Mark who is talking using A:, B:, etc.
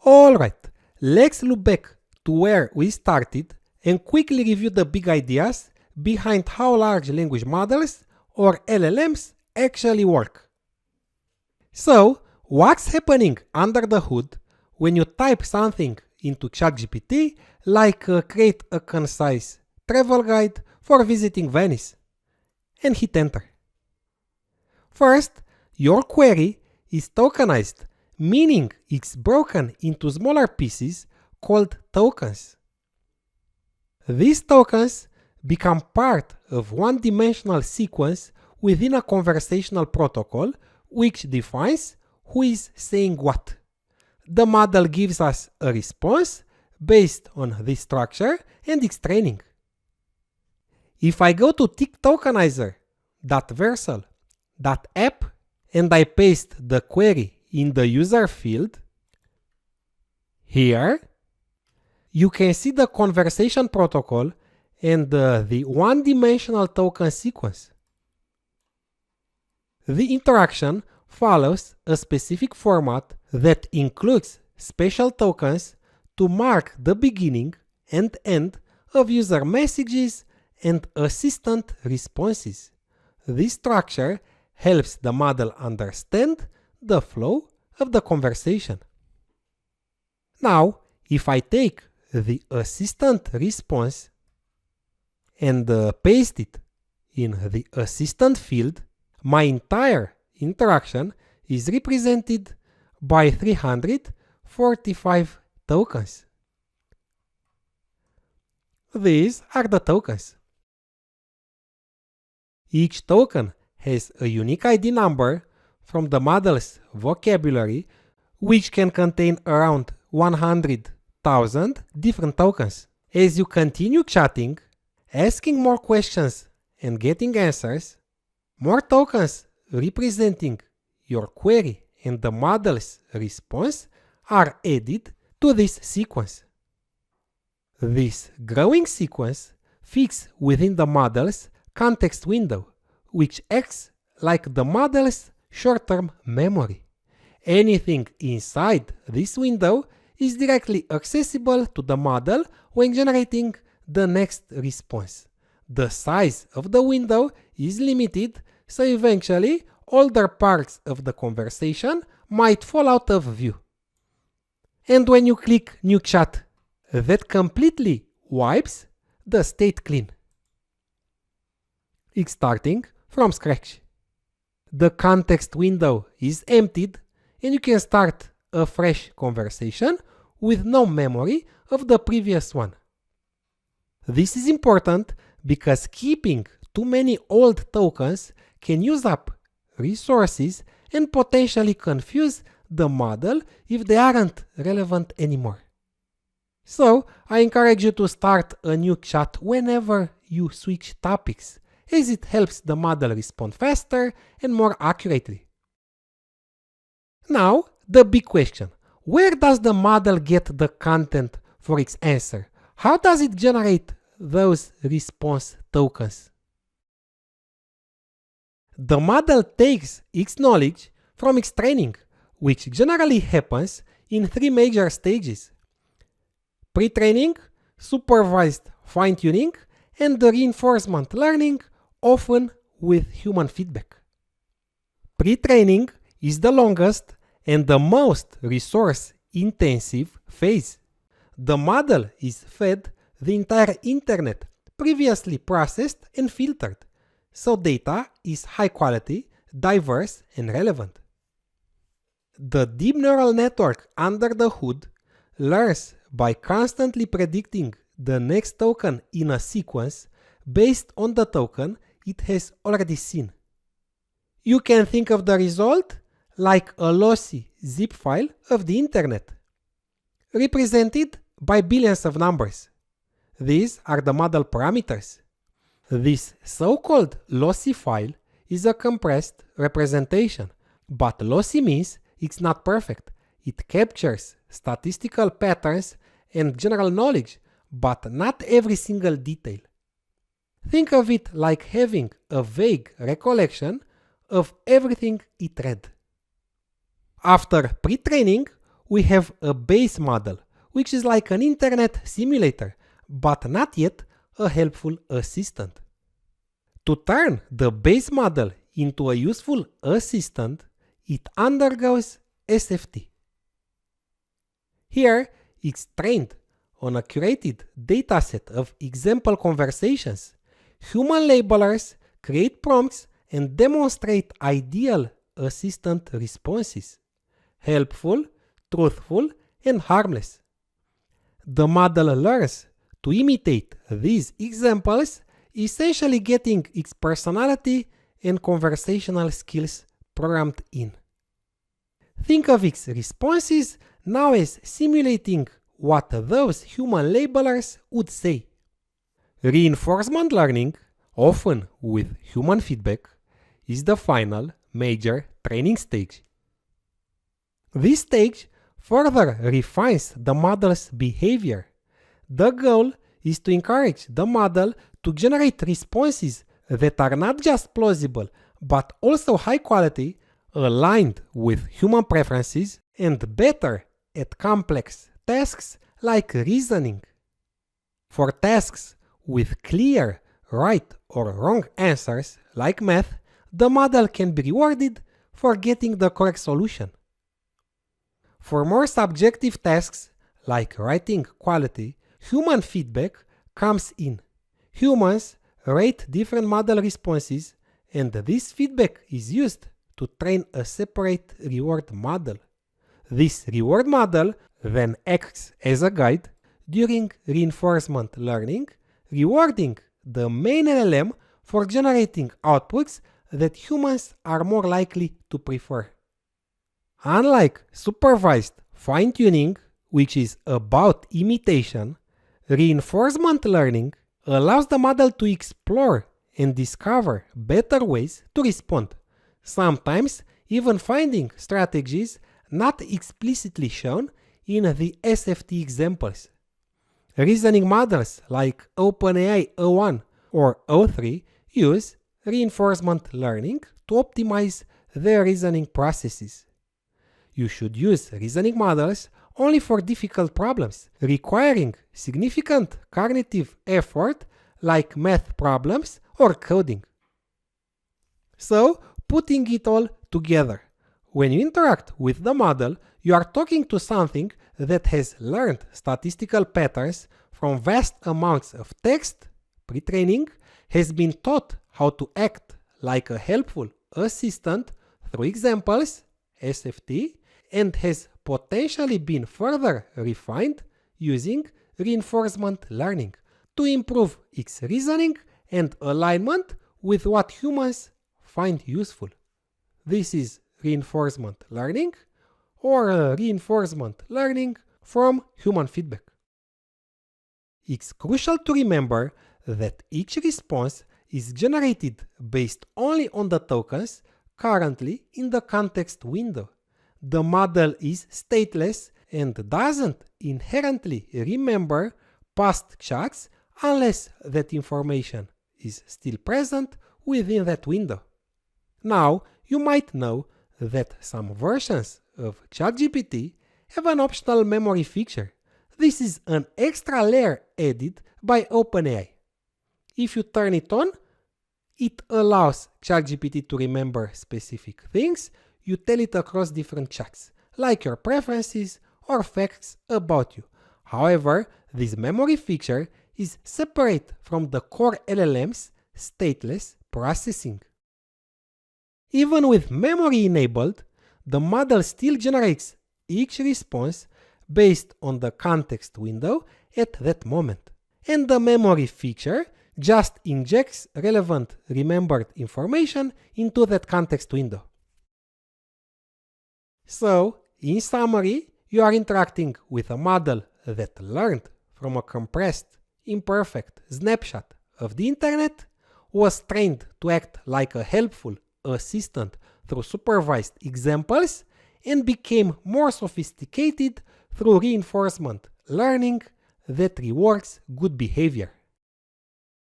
A: Alright, let's look back to where we started and quickly review the big ideas behind how large language models, or LLMs, actually work. So, what's happening under the hood when you type something into ChatGPT like create a concise travel guide for visiting Venice and hit enter? First, your query is tokenized, meaning it's broken into smaller pieces called tokens. These tokens become part of one-dimensional sequence within a conversational protocol which defines who is saying what. The model gives us a response based on this structure and its training. If I go to tokenizer.versal.app and I paste the query in the user field, here you can see the conversation protocol and the one-dimensional token sequence. The interaction follows a specific format that includes special tokens to mark the beginning and end of user messages and assistant responses. This structure helps the model understand the flow of the conversation. Now, if I take the assistant response and paste it in the assistant field, my entire interaction is represented by 345 tokens. These are the tokens. Each token has a unique ID number from the model's vocabulary, which can contain around 100,000 different tokens. As you continue chatting, asking more questions and getting answers, more tokens representing your query and the model's response are added to this sequence. This growing sequence fits within the model's context window, which acts like the model's short-term memory. Anything inside this window is directly accessible to the model when generating the next response. The size of the window is limited, so eventually older parts of the conversation might fall out of view. And when you click New Chat, that completely wipes the state clean. It's starting from scratch. The context window is emptied and you can start a fresh conversation with no memory of the previous one. This is important because keeping too many old tokens can use up resources and potentially confuse the model if they aren't relevant anymore. So, I encourage you to start a new chat whenever you switch topics, as it helps the model respond faster and more accurately. Now, the big question: where does the model get the content for its answer? How does it generate those response tokens? The model takes its knowledge from its training, which generally happens in three major stages: pre-training, supervised fine-tuning, and the reinforcement learning, often with human feedback. Pre-training is the longest and the most resource-intensive phase. The model is fed the entire internet, previously processed and filtered, so data is high quality, diverse, and relevant. The deep neural network under the hood learns by constantly predicting the next token in a sequence based on the token it has already seen. You can think of the result like a lossy zip file of the internet, represented by billions of numbers. These are the model parameters. This so-called lossy file is a compressed representation, but lossy means it's not perfect. It captures statistical patterns and general knowledge, but not every single detail. Think of it like having a vague recollection of everything it read. After pre-training, we have a base model, which is like an internet simulator, but not yet a helpful assistant. To turn the base model into a useful assistant, it undergoes SFT. Here, it's trained on a curated dataset of example conversations. Human labelers create prompts and demonstrate ideal assistant responses: helpful, truthful, and harmless. The model learns to imitate these examples, essentially getting its personality and conversational skills programmed in. Think of its responses now as simulating what those human labelers would say. Reinforcement learning, often with human feedback, is the final major training stage. This stage further refines the model's behavior. The goal is to encourage the model to generate responses that are not just plausible, but also high quality, aligned with human preferences, and better at complex tasks like reasoning. For tasks with clear right or wrong answers, like math, the model can be rewarded for getting the correct solution. For more subjective tasks, like writing quality, human feedback comes in. Humans rate different model responses, and this feedback is used to train a separate reward model. This reward model then acts as a guide during reinforcement learning, rewarding the main LLM for generating outputs that humans are more likely to prefer. Unlike supervised fine-tuning, which is about imitation, reinforcement learning allows the model to explore and discover better ways to respond, sometimes even finding strategies not explicitly shown in the SFT examples. Reasoning models like OpenAI O1 or O3 use reinforcement learning to optimize their reasoning processes. You should use reasoning models only for difficult problems requiring significant cognitive effort like math problems or coding. So, putting it all together, when you interact with the model, you are talking to something that has learned statistical patterns from vast amounts of text. Pretraining has been taught how to act like a helpful assistant through examples, SFT, and has potentially been further refined using reinforcement learning to improve its reasoning and alignment with what humans find useful. This is reinforcement learning or reinforcement learning from human feedback. It's crucial to remember that each response is generated based only on the tokens currently in the context window. The model is stateless and doesn't inherently remember past chats unless that information is still present within that window. Now, you might know that some versions of ChatGPT have an optional memory feature. This is an extra layer added by OpenAI. If you turn it on, it allows ChatGPT to remember specific things you tell it across different chats, like your preferences or facts about you. However, this memory feature is separate from the core LLM's stateless processing. Even with memory enabled, the model still generates each response based on the context window at that moment. And the memory feature just injects relevant remembered information into that context window. So, in summary, you are interacting with a model that learned from a compressed, imperfect snapshot of the internet, was trained to act like a helpful assistant through supervised examples, and became more sophisticated through reinforcement learning that rewards good behavior.